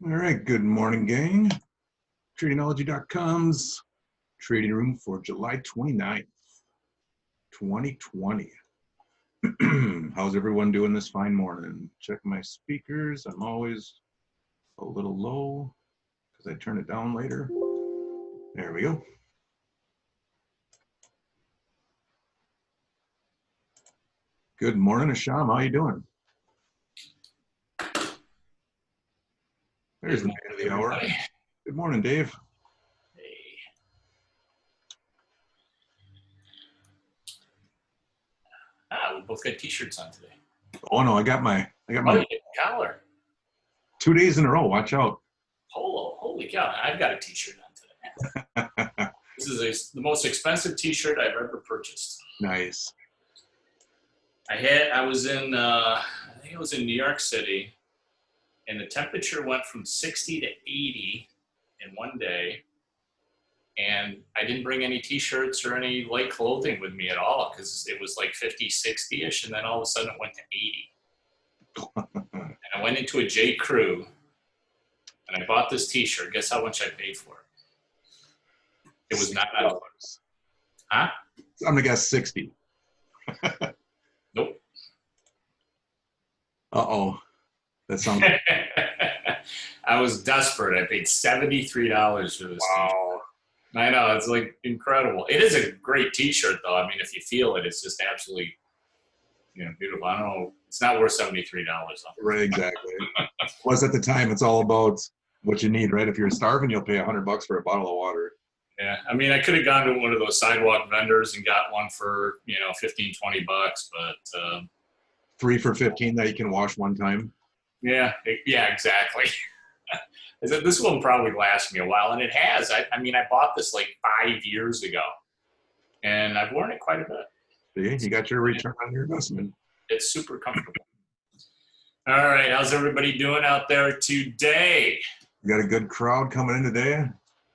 All right, good morning, gang. Tradingology.com's trading room for July 29th, 2020. How's everyone doing this fine morning? Check my speakers. I'm always a little low because I turn it down later. There we go. Good morning, Asham. How you doing? There's the man of the hour. Good morning, Dave. Hey. We both got t-shirts on today. Oh no, I got my Oh, you get a collar. 2 days in a row. Watch out. Polo. Holy cow. I've got a t-shirt on today. This is the most expensive t-shirt I've ever purchased. Nice. I was in, I think it was in New York City, and the temperature went from 60 to 80 in one day. And I didn't bring any t-shirts or any light clothing with me at all because it was like 50, 60-ish, and then all of a sudden it went to 80. And I went into a J. Crew, and I bought this t-shirt. Guess how much I paid for it? It was not $9. Huh? I'm gonna guess 60. Nope. Uh-oh. That sounds I was desperate. I paid $73 for this t-shirt. I know, it's like incredible. It is a great t-shirt though. I mean, if you feel it, it's just absolutely, beautiful. I don't know. It's not worth $73 though. right, exactly. Plus at the time, it's all about what you need, right? If you're starving, you'll pay $100 for a bottle of water. Yeah. I mean, I could have gone to one of those sidewalk vendors and got one for, 15, 20 bucks, but 3 for 15 that you can wash one time. Yeah, exactly. I said, this will probably last me a while, and it has. I mean, I bought this like 5 years ago, and I've worn it quite a bit. See, you got your return on your investment. It's super comfortable. All right, how's everybody doing out there today? We got a good crowd coming in today.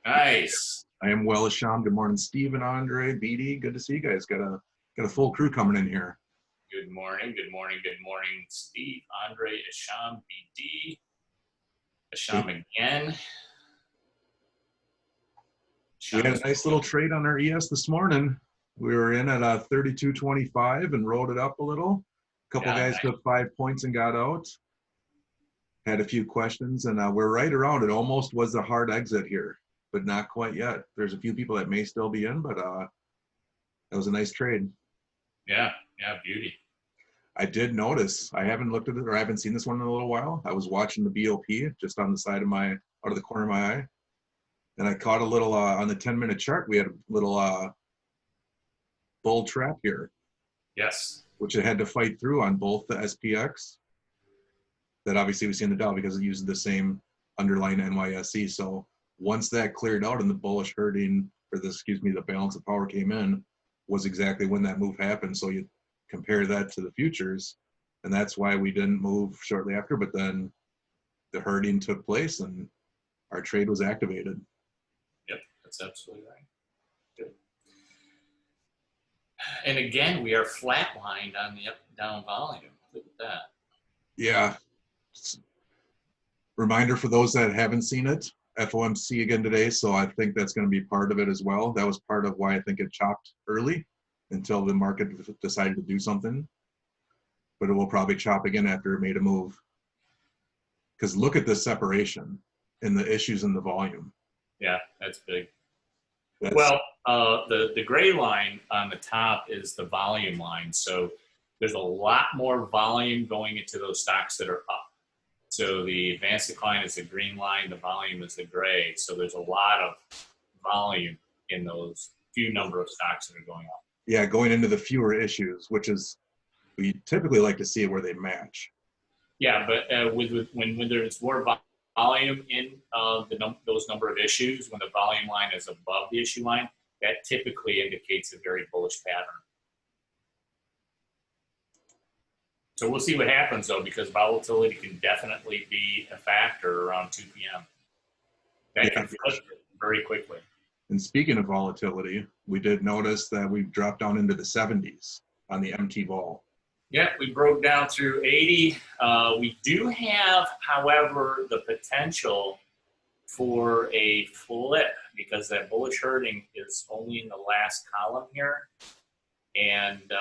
Nice. I am well, Asham. Good morning, Steve and Andre, BD. Good to see you guys. Got a full crew coming in here. Good morning, Steve, Andre, Asham, BD. Asham again. We had a nice little trade on our ES this morning. We were in at 32.25 and rolled it up a little. A couple guys took 5 points and got out. Had a few questions, and we're right around it. Almost was a hard exit here, but not quite yet. There's a few people that may still be in, but that was a nice trade. Yeah, beauty. I did notice, I haven't looked at it or I haven't seen this one in a little while. I was watching the BOP just on the side of out of the corner of my eye. And I caught a little, on the 10-minute chart, we had a little bull trap here. Yes. Which it had to fight through on both the SPX. That obviously we see in the Dow because it uses the same underlying NYSE. So once that cleared out and the bullish herding, or the balance of power came in, was exactly when that move happened. So you compare that to the futures, and that's why we didn't move shortly after, but then the herding took place and our trade was activated. Yep, that's absolutely right. Good. And again, we are flatlined on the up and down volume. Look at that. Yeah. Reminder for those that haven't seen it, FOMC again today, so I think that's going to be part of it as well. That was part of why I think it chopped early until the market decided to do something. But it will probably chop again after it made a move. Because look at this separation and the issues in the volume. Yeah, that's big. Well, the gray line on the top is the volume line. So there's a lot more volume going into those stocks that are up. So the advanced decline is the green line, the volume is the gray. So there's a lot of volume in those few number of stocks that are going up. Yeah, going into the fewer issues, which is, we typically like to see it where they match. Yeah, but when there's more volume in those number of issues, when the volume line is above the issue line, that typically indicates a very bullish pattern. So we'll see what happens though, because volatility can definitely be a factor around 2 p.m. That can flip very quickly. And speaking of volatility, we did notice that we've dropped down into the 70s on the MT vol. Yeah, we broke down through 80. We do have, however, the potential for a flip because that bullish herding is only in the last column here. And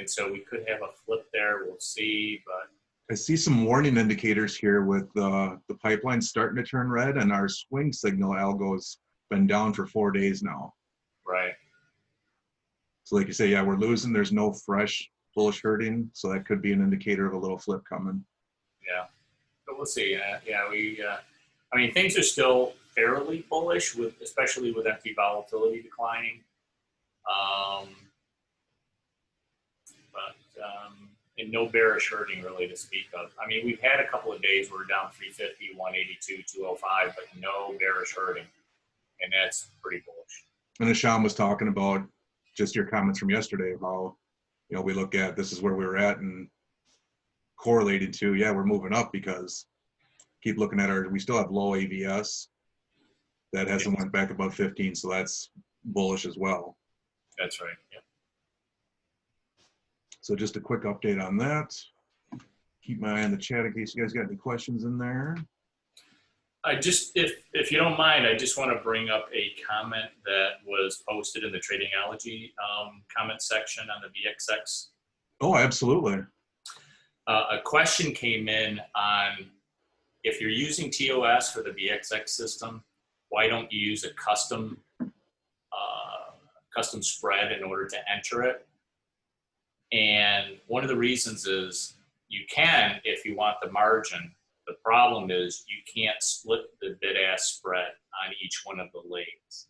so we could have a flip there. We'll see, but I see some warning indicators here with the pipeline starting to turn red, and our swing signal algo's been down for 4 days now. right. So like you say, yeah, we're losing. There's no fresh bullish herding, so that could be an indicator of a little flip coming. Yeah, but we'll see. I mean, things are still fairly bullish, especially with empty volatility declining. And no bearish herding really to speak of. I mean, we've had a couple of days where we're down 350, 182, 205, but no bearish herding, and that's pretty bullish. And as Sean was talking about, just your comments from yesterday of how, we look at this is where we were at and correlated to, yeah, we're moving up because keep looking at we still have low AVS that hasn't went back above 15, so that's bullish as well. That's right. Yeah. So just a quick update on that. Keep my eye on the chat in case you guys got any questions in there. If you don't mind, I just want to bring up a comment that was posted in the Tradingology comment section on the VXX. Oh, absolutely. A question came in on if you're using TOS for the VXX system, why don't you use a custom spread in order to enter it? And one of the reasons is you can if you want the margin. The problem is you can't split the bid-ask spread on each one of the legs.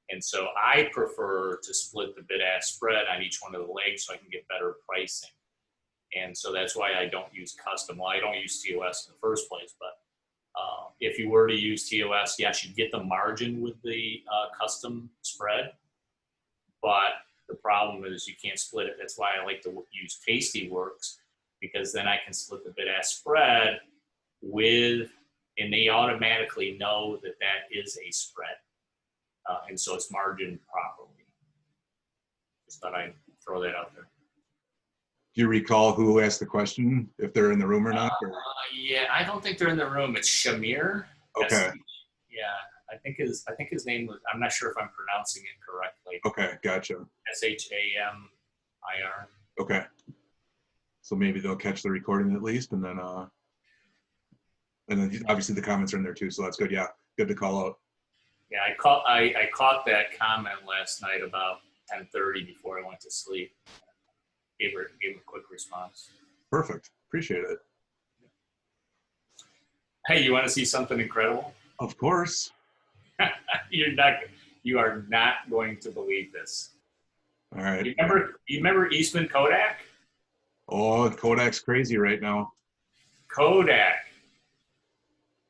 And so I prefer to split the bid-ask spread on each one of the legs so I can get better pricing. And so that's why I don't use custom. Well, I don't use TOS in the first place, but if you were to use TOS, yes, you get the margin with the custom spread, but the problem is you can't split it. That's why I like to use Tastyworks, because then I can split the bid-ask spread and they automatically know that that is a spread. And so it's margined properly. Just thought I'd throw that out there. Do you recall who asked the question, if they're in the room or not? Yeah, I don't think they're in the room. It's Shamir. Okay. Yeah, I think his name was, I'm not sure if I'm pronouncing it correctly. Okay, gotcha. Shamir. Okay. So maybe they'll catch the recording at least, and then obviously the comments are in there too, so that's good. Yeah, good to call out. Yeah, I caught that comment last night about 10:30 before I went to sleep. Gave him a quick response. Perfect. Appreciate it. Hey, you want to see something incredible? Of course. You are not going to believe this. All right. You remember Eastman Kodak? Oh, Kodak's crazy right now. Kodak.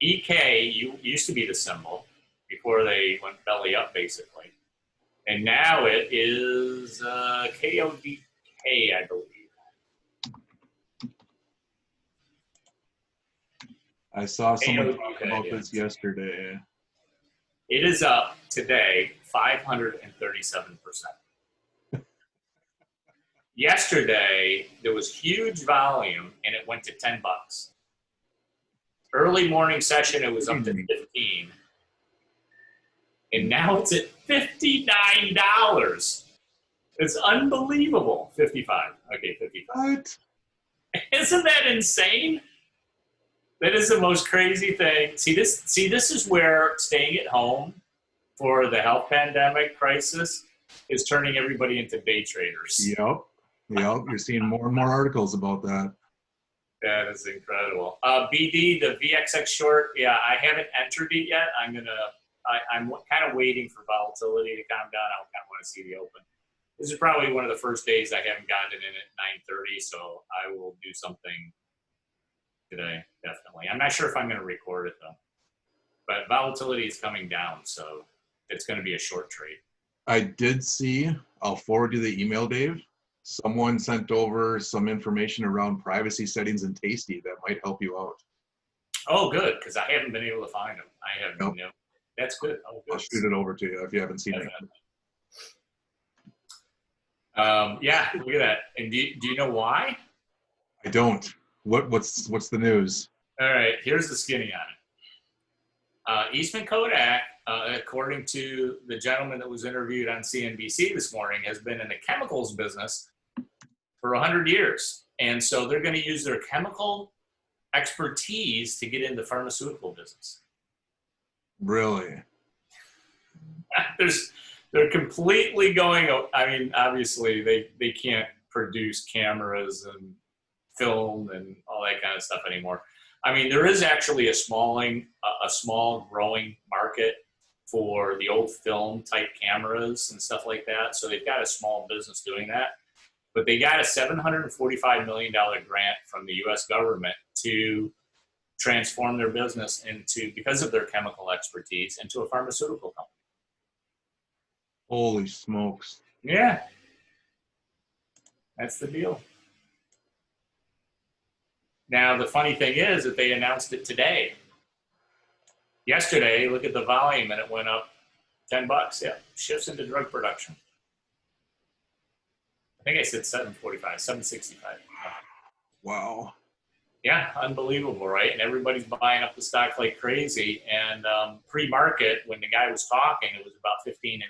EK used to be the symbol before they went belly up, basically. And now it is KODK, I believe. I saw someone talk about this yesterday. It is up today 537%. Yesterday, there was huge volume and it went to $10. Early morning session, it was up to 15. And now it's at $59. It's unbelievable. 55. Okay, 55. What? Isn't that insane? That is the most crazy thing. See, this is where staying at home for the health pandemic crisis is turning everybody into day traders. Yep. You're seeing more and more articles about that. That is incredible. BD, the VXX short, yeah, I haven't entered it yet. I'm kind of waiting for volatility to calm down. I kind of want to see the open. This is probably one of the first days I haven't gotten in at 9:30, so I will do something today, definitely. I'm not sure if I'm going to record it, though. But volatility is coming down, so it's going to be a short trade. I did see, I'll forward you the email, Dave. Someone sent over some information around privacy settings in Tasty that might help you out. Oh, good, because I haven't been able to find them. I have no. That's good. Oh, good. I'll shoot it over to you if you haven't seen it. Yeah, look at that. And do you know why? I don't. What's the news? All right, here's the skinny on it. Eastman Kodak, according to the gentleman that was interviewed on CNBC this morning, has been in the chemicals business for 100 years. And so they're going to use their chemical expertise to get into the pharmaceutical business. Really? They're completely going, I mean, obviously they can't produce cameras and film and all that kind of stuff anymore. I mean, there is actually a small growing market for the old film type cameras and stuff like that. So they've got a small business doing that. But they got a $745 million grant from the US government to transform their business into, because of their chemical expertise, into a pharmaceutical company. Holy smokes. Yeah. That's the deal. Now, the funny thing is that they announced it today. Yesterday, look at the volume, and it went up $10. Yeah, shifts into drug production. I think I said 745, 765. Wow. Yeah, unbelievable, right? And everybody's buying up the stock like crazy. And pre-market, when the guy was talking, it was about $15.50.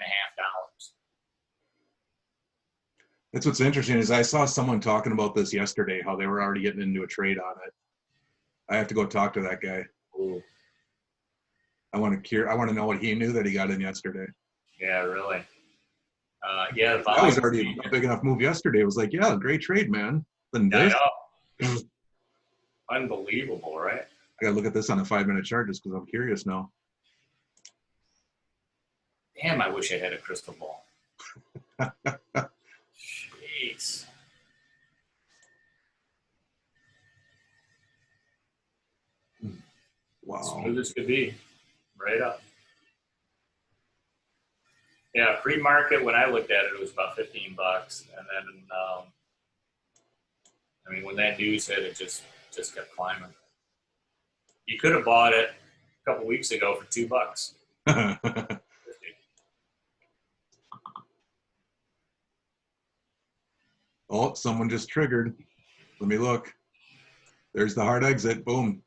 That's what's interesting is I saw someone talking about this yesterday, how they were already getting into a trade on it. I have to go talk to that guy. Ooh. I want to know what he knew that he got in yesterday. Yeah, really. Yeah, that was already a big enough move yesterday. It was like, yeah, great trade, man. Then this, I know. Unbelievable, right? I gotta look at this on a 5-minute chart just because I'm curious now. Damn, I wish I had a crystal ball. Jeez. Wow. Smooth as could be. Right up. Yeah, pre-market, when I looked at it, it was about $15. And then, I mean, when that news hit, it just kept climbing. You could have bought it a couple weeks ago for $2. Oh, someone just triggered. Let me look. There's the hard exit. Boom.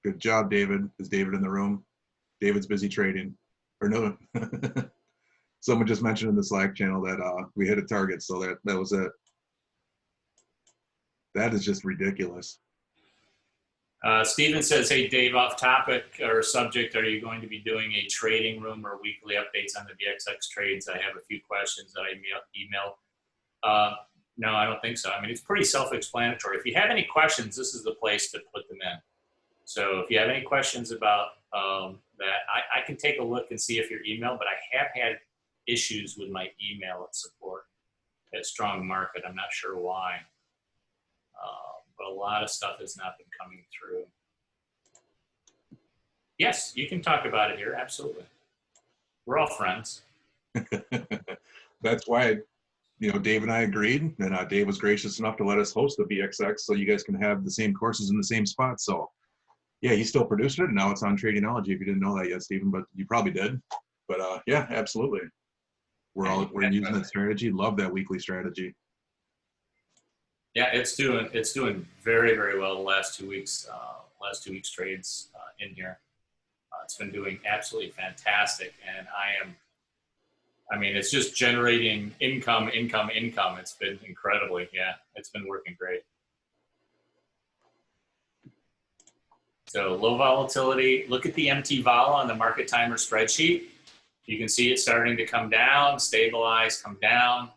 Good job, David. Is David in the room? David's busy trading. Or no. Someone just mentioned in the Slack channel that we hit a target, so that was it. That is just ridiculous. Steven says, hey, Dave, off topic or subject, are you going to be doing a trading room or weekly updates on the VXX trades? I have a few questions that I emailed. No, I don't think so. I mean, it's pretty self-explanatory. If you have any questions, this is the place to put them in. So if you have any questions about that, I can take a look and see if your email, but I have had issues with my email at support at Strong Market. I'm not sure why. But a lot of stuff has not been coming through. Yes, you can talk about it here. Absolutely. We're all friends. That's why, Dave and I agreed, and Dave was gracious enough to let us host the VXX so you guys can have the same courses in the same spot. So, yeah, he still produced it, and now it's on Tradingology. If you didn't know that yet, Stephen, but you probably did. But yeah, absolutely. We're using that strategy. Love that weekly strategy. Yeah, it's doing very, very well the last 2 weeks. Trades in here. It's been doing absolutely fantastic, and it's just generating income. It's been incredibly, it's been working great. So low volatility. Look at the MT vol on the market timer spreadsheet. You can see it starting to come down, stabilize, come down,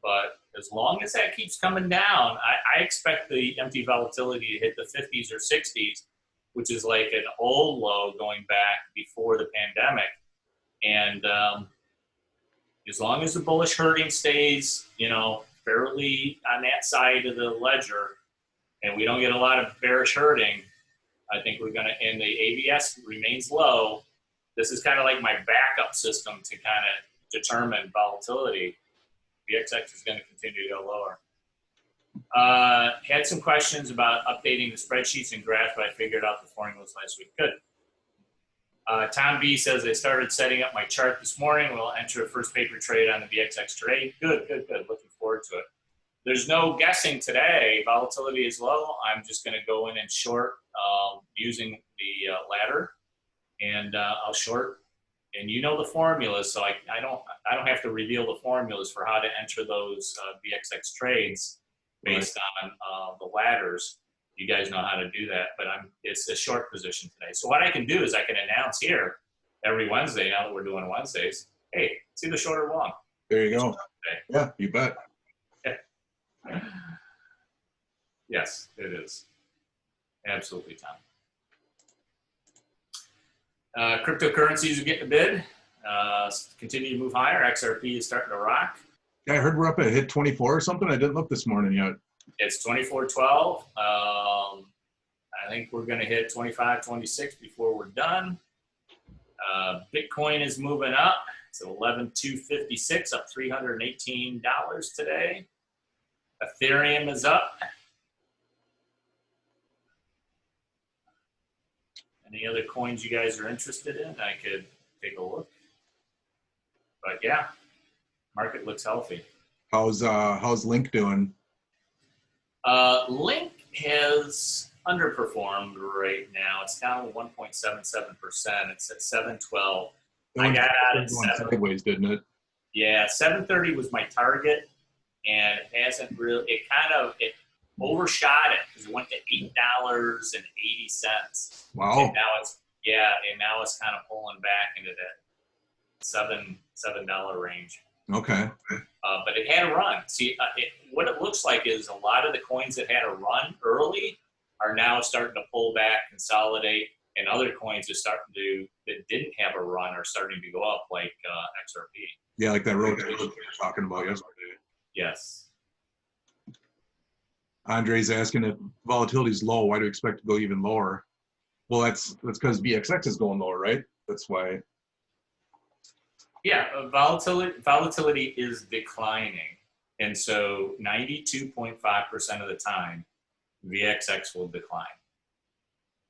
but as long as that keeps coming down, I expect the empty volatility to hit the 50s or 60s, which is like an old low going back before the pandemic. And as long as the bullish herding stays, fairly on that side of the ledger, and we don't get a lot of bearish herding, I think we're going to, and the AVS remains low. This is kind of like my backup system to kind of determine volatility. VXX is going to continue to go lower. Had some questions about updating the spreadsheets and graphs, but I figured out the formulas last week. Good. Tom B says, I started setting up my chart this morning. We'll enter a first paper trade on the VXX Trade. Good, good, good. Looking forward to it. There's no guessing today. Volatility is low. I'm just going to go in and short using the ladder, and I'll short. And you know the formulas, so I don't have to reveal the formulas for how to enter those VXX trades based on the ladders. You guys know how to do that, but it's a short position today. So what I can do is I can announce here every Wednesday, now that we're doing Wednesdays, hey, it's either short or long. There you go. Yeah, you bet. Yeah. Yes, it is. Absolutely, Tom. Cryptocurrencies are getting a bid. Continue to move higher. XRP is starting to rock. Yeah, I heard we're up at hit 24 or something. I didn't look this morning yet. It's 24.12. I think we're going to hit 25, 26 before we're done. Bitcoin is moving up. It's at 11,256, up $318 today. Ethereum is up. Any other coins you guys are interested in? I could take a look. But yeah, market looks healthy. How's Link doing? Link has underperformed right now. It's down 1.77%. It's at 712. I got out at 7. Sideways, didn't it? Yeah, 730 was my target, and it hasn't really. It overshot it because it went to $8.80. Wow. And now it's kind of pulling back into that $7 range. Okay. But it had a run. See, what it looks like is a lot of the coins that had a run early are now starting to pull back, consolidate, and other coins that didn't have a run are starting to go up, like XRP. Yeah, like that rotation we were talking about yesterday. Yes. Andre's asking if volatility is low, why do you expect to go even lower? Well, that's because VXX is going lower, right? That's why. Yeah, volatility is declining. And so 92.5% of the time, VXX will decline.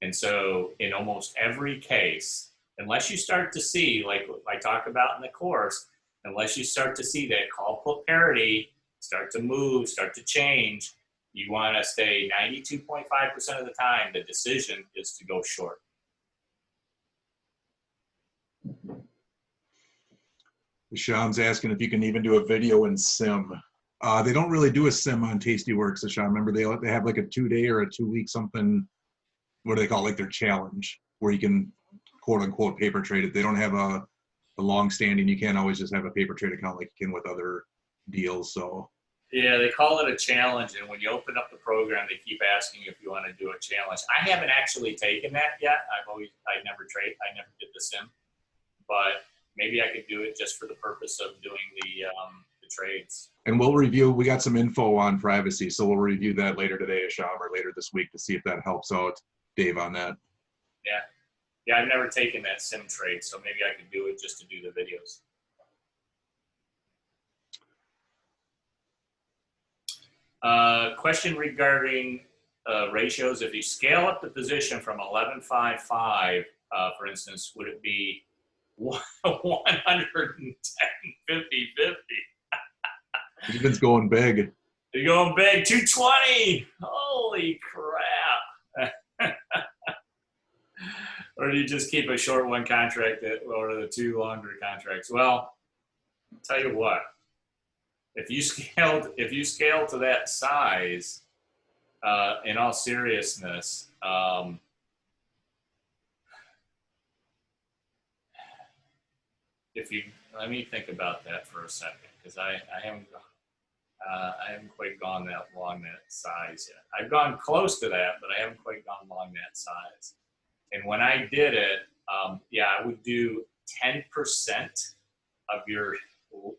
And so in almost every case, unless you start to see, like I talk about in the course, unless you start to see that call put parity start to move, start to change, you want to stay 92.5% of the time, the decision is to go short. Sean's asking if you can even do a video in sim. They don't really do a sim on Tastyworks, Sean. Remember, they have like a 2-day or a 2-week something, what do they call it, like their challenge, where you can quote unquote paper trade it. They don't have a long standing, you can't always just have a paper trade account like you can with other deals. So yeah, they call it a challenge, and when you open up the program, they keep asking if you want to do a challenge. I haven't actually taken that yet. I never did the sim, but maybe I could do it just for the purpose of doing the trades. And we'll review, we got some info on privacy, so we'll review that later today, Asham, or later this week to see if that helps out Dave on that. Yeah, I've never taken that sim trade, so maybe I could do it just to do the videos. Question regarding ratios. If you scale up the position from 11.55, for instance, would it be 110, 50, 50? Even's going big. You're going big, 220. Holy crap. Or do you just keep a short one contract or the 2 longer contracts? Well, I'll tell you what. If you scale to that size, in all seriousness, let me think about that for a second, because I haven't quite gone that long that size yet. I've gone close to that, but I haven't quite gone long that size. And when I did it, I would do 10% of your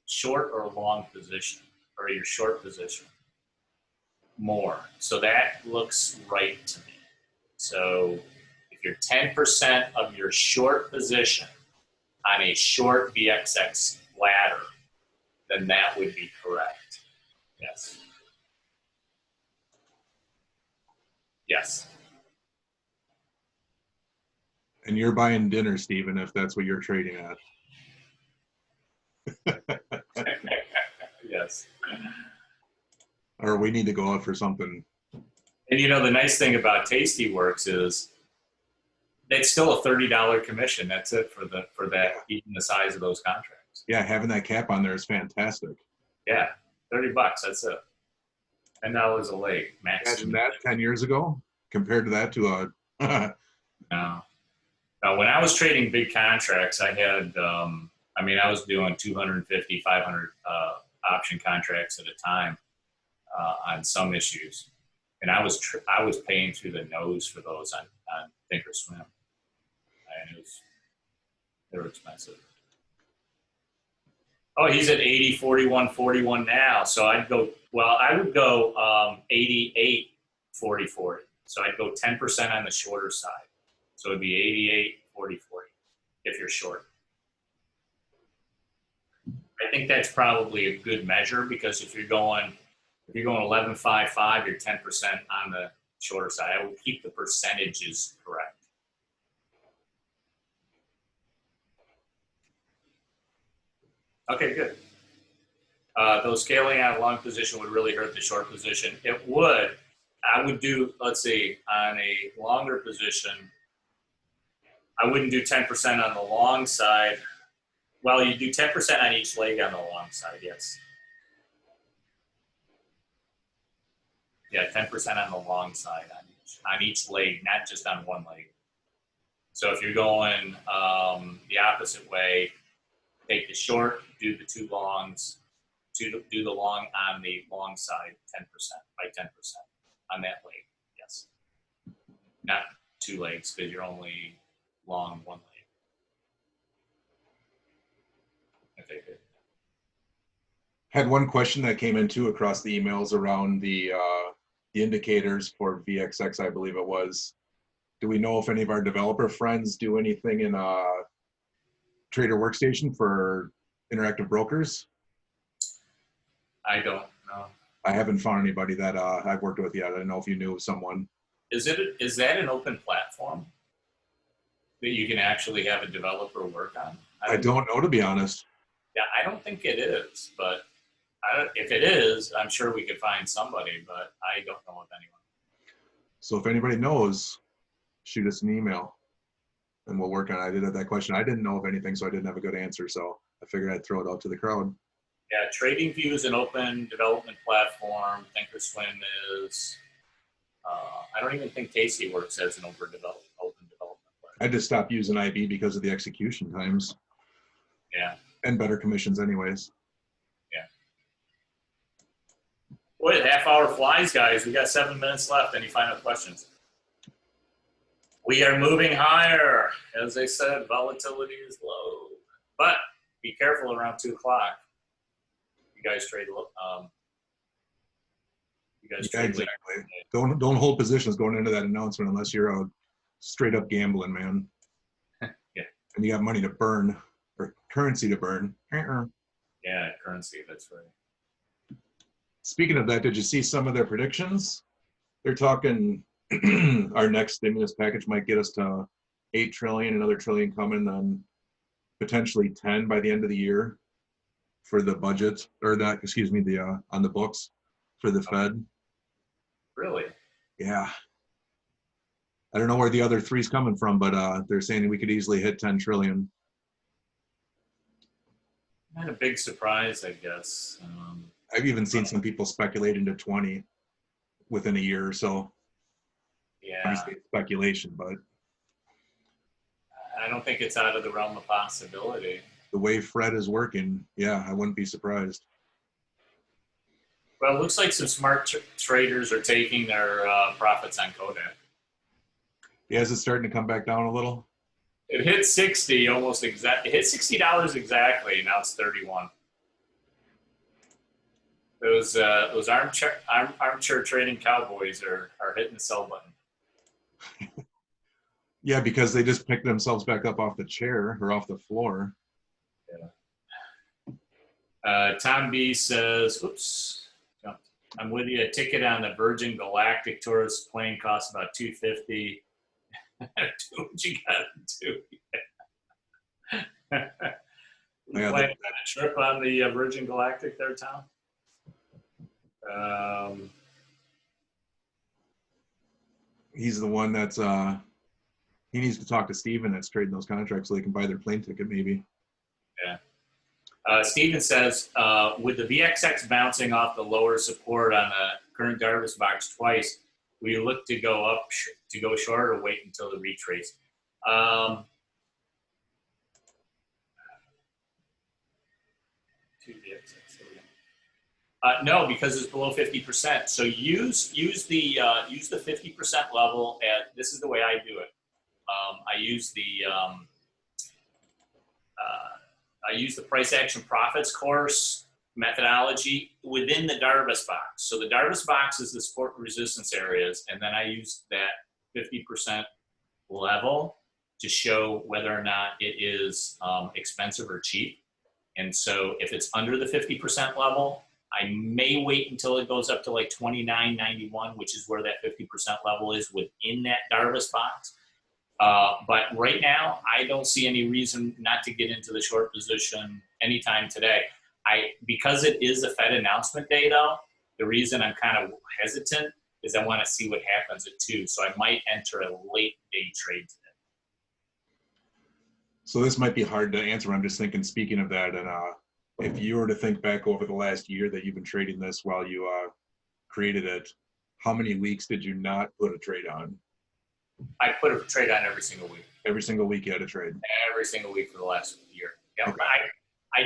short or long position, or your short position, more. So that looks right to me. So if you're 10% of your short position on a short VXX ladder, then that would be correct. Yes. Yes. And you're buying dinner, Steven, if that's what you're trading at. Yes. Or we need to go out for something. And you know, the nice thing about Tasty Works is it's still a $30 commission. That's it for that, even the size of those contracts. Yeah, having that cap on there is fantastic. Yeah, $30. That's it. $10 a leg max. Imagine that 10 years ago compared to that to a. No. Now, when I was trading big contracts, I had, I was doing 250, 500 option contracts at a time on some issues. And I was paying through the nose for those on Thinkorswim. And they were expensive. Oh, he's at 80, 41, 41 now. So I would go 88, 40, 40. So I'd go 10% on the shorter side. So it'd be 88, 40, 40 if you're short. I think that's probably a good measure because if you're going 11, 5, 5, you're 10% on the shorter side. I would keep the percentages correct. Okay, good. Though scaling out a long position would really hurt the short position. It would. I would do, let's see, on a longer position, I wouldn't do 10% on the long side. Well, you do 10% on each leg on the long side, yes. Yeah, 10% on the long side on each leg, not just on one leg. So if you're going the opposite way, take the short, do the two longs, do the long on the long side, 10% by 10% on that leg, yes. Not two legs because you're only long one leg. Okay, good. Had one question that came in too across the emails around the indicators for VXX, I believe it was. Do we know if any of our developer friends do anything in Trader Workstation for interactive brokers? I don't know. I haven't found anybody that I've worked with yet. I don't know if you knew of someone. Is that an open platform that you can actually have a developer work on? I don't know, to be honest. Yeah, I don't think it is, but if it is, I'm sure we could find somebody, but I don't know of anyone. So if anybody knows, shoot us an email and we'll work on it. I did have that question. I didn't know of anything, so I didn't have a good answer. So I figured I'd throw it out to the crowd. Yeah, TradingView is an open development platform. Thinkorswim is, I don't even think Tastyworks has an open development platform. I just stopped using IB because of the execution times. Yeah. And better commissions anyways. Yeah. Boy, the half hour flies, guys. We got 7 minutes left. Any final questions? We are moving higher. As I said, volatility is low. But be careful around 2 o'clock. You guys trade. Exactly. Don't hold positions going into that announcement unless you're a straight up gambling man. Yeah. And you got money to burn or currency to burn. Yeah, currency. That's right. Speaking of that, did you see some of their predictions? They're talking our next stimulus package might get us to 8 trillion, another trillion coming, then potentially 10 by the end of the year for the budget, or that, excuse me, the on the books for the Fed. Really? Yeah. I don't know where the other three's coming from, but they're saying we could easily hit 10 trillion. Not a big surprise, I guess. I've even seen some people speculate into 20 within a year or so. Yeah. Obviously it's speculation, but I don't think it's out of the realm of possibility. The way Fred is working, yeah, I wouldn't be surprised. Well, it looks like some smart traders are taking their profits on Kodak. Yeah, is it starting to come back down a little? It hit 60 almost exactly. It hit $60 exactly. Now it's 31. Those armchair trading cowboys are hitting the sell button. Yeah, because they just picked themselves back up off the chair or off the floor. Yeah. Tom B says, "Oops, I'm with you. A ticket on the Virgin Galactic tourist plane costs about $250. Do what you gotta do. You Yeah, planning on a trip on the Virgin Galactic there, Tom? he's the one that's he needs to talk to Steven that's trading those contracts so they can buy their plane ticket maybe. Yeah. Steven says, with the VXX bouncing off the lower support on the current Darvis box twice, we look to go up, to go short, or wait until the retrace. Two VXX. No, because it's below 50%. So use the 50% level. This is the way I do it. I use the price action profits course methodology within the Darvis box. So the Darvis box is the support resistance areas, and then I use that 50% level to show whether or not it is expensive or cheap. And so if it's under the 50% level, I may wait until it goes up to like 29.91, which is where that 50% level is within that Darvis box. But right now, I don't see any reason not to get into the short position anytime today. Because it is a Fed announcement day, though, the reason I'm kind of hesitant is I want to see what happens at 2. So I might enter a late day trade today. So this might be hard to answer. I'm just thinking, speaking of that, and if you were to think back over the last year that you've been trading this while you created it, how many weeks did you not put a trade on? I put a trade on every single week. Every single week you had a trade? Every single week for the last year. Yeah. Okay. I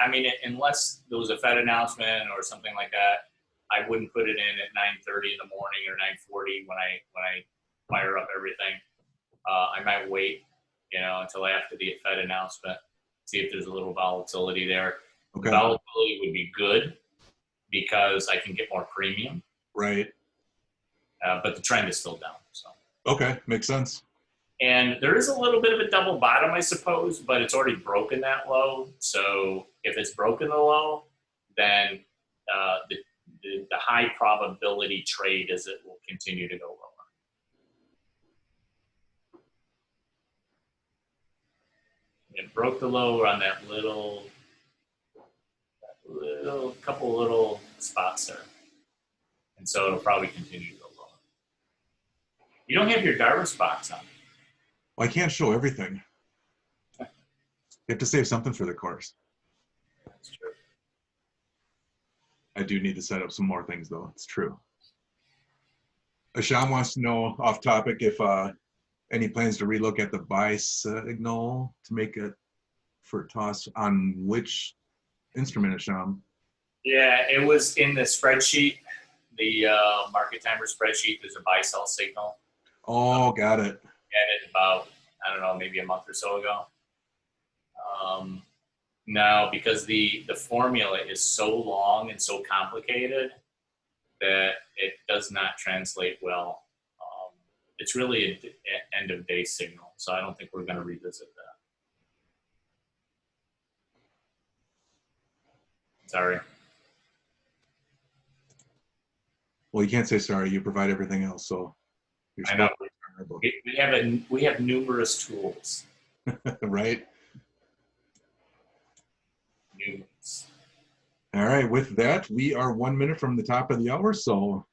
mean, unless there was a Fed announcement or something like that, I wouldn't put it in at 9:30 in the morning or 9:40 when I fire up everything. I might wait, until after the Fed announcement, see if there's a little volatility there. Okay. Volatility would be good because I can get more premium. Right. But the trend is still down. So. Okay, makes sense. And there is a little bit of a double bottom, I suppose, but it's already broken that low. So if it's broken the low, then the high probability trade is it will continue to go lower. It broke the low on that little couple little spots there. And so it'll probably continue to go lower. You don't have your Darvis box on. Well, I can't show everything. You have to save something for the course. That's true. I do need to set up some more things, though. It's true. Asham wants to know, off topic, if any plans to relook at the buy signal to make it for toss on which instrument, Asham? Yeah, it was in the spreadsheet, the market timer spreadsheet. There's a buy sell signal. Oh, got it. Added about, I don't know, maybe a month or so ago. No, because the formula is so long and so complicated that it does not translate well. It's really an end of day signal, so I don't think we're going to revisit that. Sorry. Well, you can't say sorry. You provide everything else, so you're I know. vulnerable. We have numerous tools. Right? Numerous. All right. With that, we are 1 minute from the top of the hour, so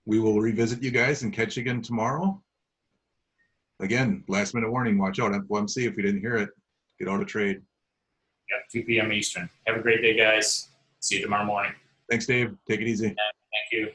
we will revisit you guys and catch you again tomorrow. Again, last minute warning. Watch out. FOMC, if we didn't hear it, get out of trade. Yep, 2 p.m. Eastern. Have a great day, guys. See you tomorrow morning. Thanks, Dave. Take it easy. Thank you.